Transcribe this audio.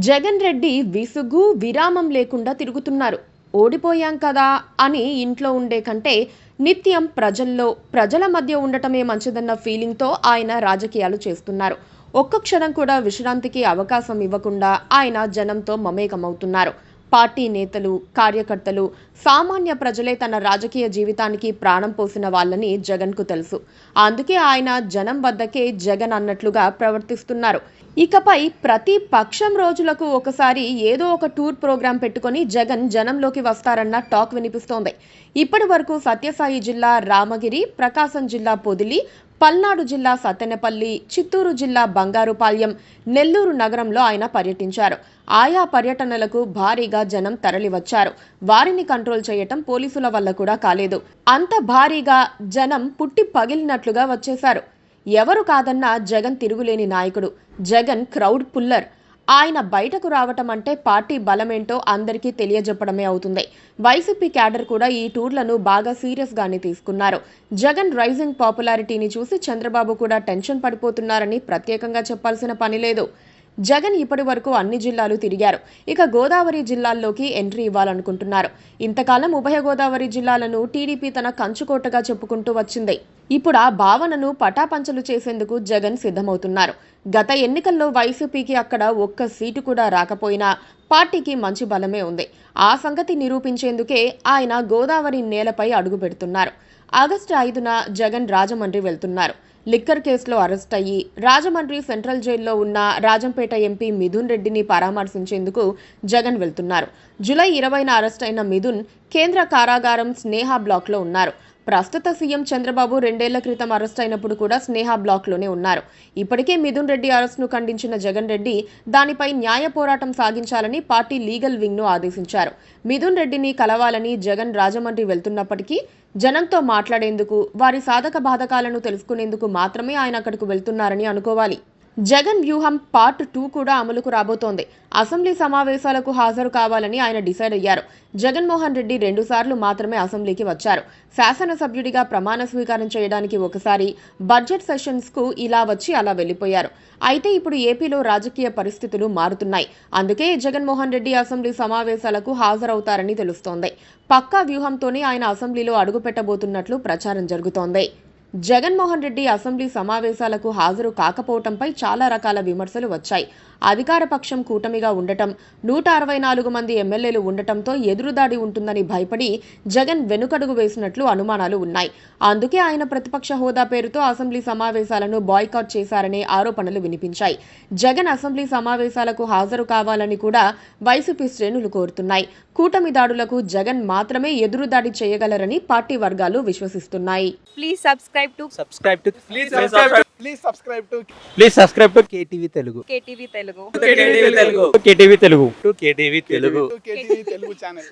జగన్ రెడ్డి విసుగు విరామం లేకుండా తిరుగుతున్నారు. ఓడిపోయాం కదా అని ఇంట్లో ఉండే కంటే నిత్యం ప్రజల మధ్య ఉండటమే మంచిదన్న ఫీలింగ్తో ఆయన రాజకీయాలు చేస్తున్నారు. ఒక్క క్షణం కూడా విశ్రాంతికి అవకాశం ఇవ్వకుండా ఆయన జనంతో మమేకమవుతున్నారు. పార్టీ నేతలు, కార్యకర్తలు, సామాన్య ప్రజలే తన రాజకీయ జీవితానికి ప్రాణం పోసిన వాళ్ళని జగన్కు తెలుసు. అందుకే ఆయన జనం వద్దకే జగన్ అన్నట్లుగా ప్రవర్తిస్తున్నారు. ఇకపై ప్రతి పక్షం రోజులకు ఒకసారి ఏదో ఒక టూర్ ప్రోగ్రాం పెట్టుకొని జగన్ జనంలోకి వస్తారన్న టాక్ వినిపిస్తోంది. ఇప్పటి వరకు సత్యసాయి జిల్లా రామగిరి, ప్రకాశం జిల్లా పొదిలి, పల్నాడు జిల్లా సత్తెనపల్లి, చిత్తూరు జిల్లా బంగారుపాళ్యం, నెల్లూరు నగరంలో ఆయన పర్యటించారు. ఆయా పర్యటనలకు భారీగా జనం తరలివచ్చారు. వారిని కంట్రోల్ చేయటం పోలీసుల వల్ల కూడా కాలేదు. అంత భారీగా జనం పుట్టి పగిలినట్లుగా వచ్చేశారు. ఎవరు కాదన్నా జగన్ తిరుగులేని నాయకుడు. Jagan crowd puller. ఆయన బయటకు రావటం అంటే పార్టీ బలమేంటో అందరికీ తెలియజెప్పడమే అవుతుంది. వైసీపీ క్యాడర్ కూడా ఈ టూర్లను బాగా సీరియస్ గానే తీసుకున్నారు. జగన్ రైజింగ్ పాపులారిటీని చూసి చంద్రబాబు కూడా టెన్షన్ పడిపోతున్నారని ప్రత్యేకంగా చెప్పాల్సిన పని లేదు. జగన్ ఇప్పటి వరకు అన్ని జిల్లాలు తిరిగారు. ఇక గోదావరి జిల్లాల్లోకి ఎంట్రీ ఇవ్వాలనుకుంటున్నారు. ఇంతకాలం ఉభయ గోదావరి జిల్లాలను టీడీపీ తన కంచుకోటగా చెప్పుకుంటూ వచ్చింది. ఇప్పుడు ఆ భావనను పటాపంచలు చేసేందుకు జగన్ సిద్ధమవుతున్నారు. గత ఎన్నికల్లో వైసీపీకి అక్కడ ఒక్క సీటు కూడా రాకపోయినా పార్టీకి మంచి బలమే ఉంది. ఆ సంగతి నిరూపించేందుకే ఆయన గోదావరి నేలపై అడుగు పెడుతున్నారు. ఆగస్టు 5న జగన్ రాజమండ్రి వెళ్తున్నారు. లిక్కర్ కేసులో అరెస్ట్ అయ్యి రాజమండ్రి సెంట్రల్ జైల్లో ఉన్న రాజంపేట ఎంపీ మిథున్ రెడ్డిని పరామర్శించేందుకు జగన్ వెళ్తున్నారు. జూలై 20న అరెస్ట్ అయిన మిథున్ కేంద్ర కారాగారం స్నేహ బ్లాక్లో ఉన్నారు. ప్రస్తుత సీఎం చంద్రబాబు 2 ఏళ్ల క్రితం అరెస్ట్ అయినప్పుడు కూడా స్నేహ బ్లాక్లోనే ఉన్నారు. ఇప్పటికే మిథున్ రెడ్డి అరెస్ట్ను ఖండించిన జగన్ రెడ్డి దానిపై న్యాయ పోరాటం సాగించాలని పార్టీ లీగల్ వింగ్ను ఆదేశించారు. మిథున్ రెడ్డిని కలవాలని జగన్ రాజమండ్రి వెళ్తున్నప్పటికీ జనంతో మాట్లాడేందుకు, వారి సాధక బాధకాలను తెలుసుకునేందుకు మాత్రమే ఆయన అక్కడకు వెళ్తున్నారని అనుకోవాలి. జగన్ వ్యూహం పార్ట్ 2 కూడా అమలుకు రాబోతోంది. అసెంబ్లీ సమావేశాలకు హాజరు కావాలని ఆయన డిసైడ్ అయ్యారు. జగన్మోహన్ రెడ్డి 2 సార్లు మాత్రమే అసెంబ్లీకి వచ్చారు. శాసనసభ్యుడిగా ప్రమాణ స్వీకారం చేయడానికి ఒకసారి, బడ్జెట్ సెషన్స్ కు ఇలా వచ్చి అలా వెళ్లిపోయారు. అయితే ఇప్పుడు ఏపీలో రాజకీయ పరిస్థితులు మారుతున్నాయి. అందుకే జగన్మోహన్ రెడ్డి అసెంబ్లీ సమావేశాలకు హాజరవుతారని తెలుస్తోంది. పక్కా వ్యూహంతోనే ఆయన అసెంబ్లీలో అడుగుపెట్టబోతున్నట్లు ప్రచారం జరుగుతోంది. జగన్మోహన్ రెడ్డి అసెంబ్లీ సమావేశాలకు హాజరు కాకపోవడంపై చాలా రకాల విమర్శలు వచ్చాయి. అధికార పక్షం కూటమిగా ఉండటం, 164 మంది ఎమ్మెల్యేలు ఉండటంతో ఎదురుదాడి ఉంటుందని భయపడి జగన్ వెనుకడుగు వేసినట్లు అనుమానాలు ఉన్నాయి. అందుకే ఆయన ప్రతిపక్ష హోదా పేరుతో అసెంబ్లీ సమావేశాలను బాయ్కాట్ చేశారనే ఆరోపణలు వినిపించాయి. జగన్ అసెంబ్లీ సమావేశాలకు హాజరు కావాలని కూడా వైసీపీ శ్రేణులు కోరుతున్నాయి. కూటమి దాడులకు జగన్ మాత్రమే ఎదురుదాడి చేయగలరని పార్టీ వర్గాలు విశ్వసిస్తున్నాయి. Please subscribe to KTV Telugu. KTV Telugu. KTV Telugu. KTV Telugu channel.